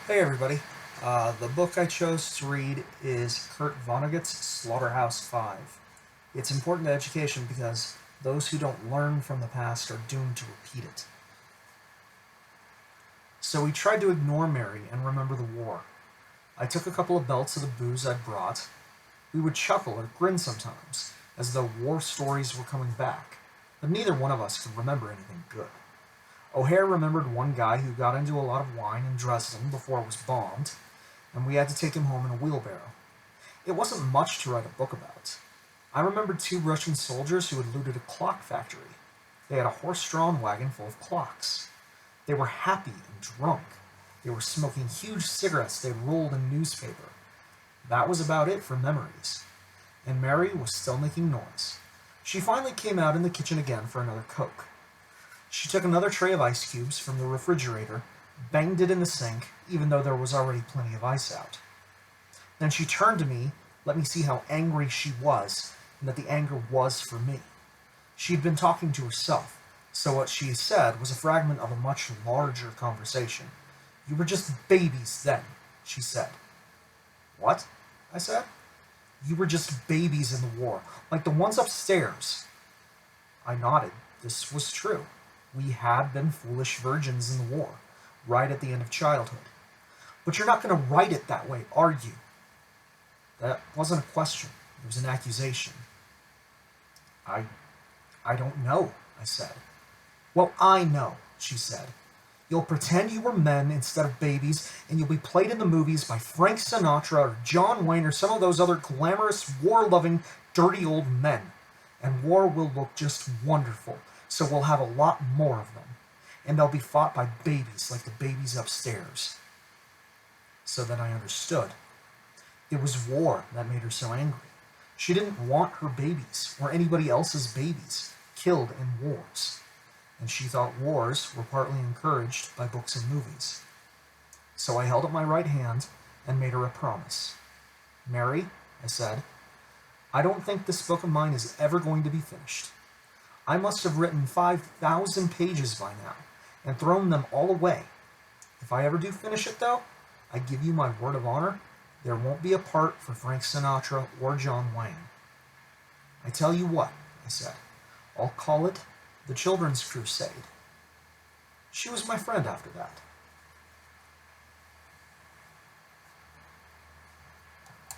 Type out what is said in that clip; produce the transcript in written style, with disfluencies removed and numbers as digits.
Hey everybody. The book I chose to read is Kurt Vonnegut's Slaughterhouse 5. It's important to education because those who don't learn from the past are doomed to repeat it. So we tried to ignore Mary and remember the war. I took a couple of belts of the booze I'd brought. We would chuckle or grin sometimes, as though war stories were coming back, but neither one of us could remember anything good. O'Hare remembered one guy who got into a lot of wine in Dresden before it was bombed, and we had to take him home in a wheelbarrow. It wasn't much to write a book about. I remembered two Russian soldiers who had looted a clock factory. They had a horse-drawn wagon full of clocks. They were happy and drunk. They were smoking huge cigarettes they'd rolled in newspaper. That was about it for memories. And Mary was still making noise. She finally came out in the kitchen again for another Coke. She took another tray of ice cubes from the refrigerator, banged it in the sink, even though there was already plenty of ice out. Then she turned to me, let me see how angry she was, and that the anger was for me. She had been talking to herself, so what she said was a fragment of a much larger conversation. "You were just babies then," she said. "What?" I said. "You were just babies in the war, like the ones upstairs." I nodded. This was true. We had been foolish virgins in the war, right at the end of childhood. "But you're not going to write it that way, are you?" That wasn't a question. It was an accusation. I don't know," I said. "Well, I know," she said. "You'll pretend you were men instead of babies, and you'll be played in the movies by Frank Sinatra or John Wayne or some of those other glamorous, war-loving, dirty old men. And war will look just wonderful, so we'll have a lot more of them. And they'll be fought by babies like the babies upstairs." So then I understood. It was war that made her so angry. She didn't want her babies, or anybody else's babies, killed in wars. And she thought wars were partly encouraged by books and movies. So I held up my right hand and made her a promise. "Mary," I said, "I don't think this book of mine is ever going to be finished. I must have written 5,000 pages by now, and thrown them all away. If I ever do finish it, though, I give you my word of honor, there won't be a part for Frank Sinatra or John Wayne. I tell you what," I said, "I'll call it The Children's Crusade." She was my friend after that.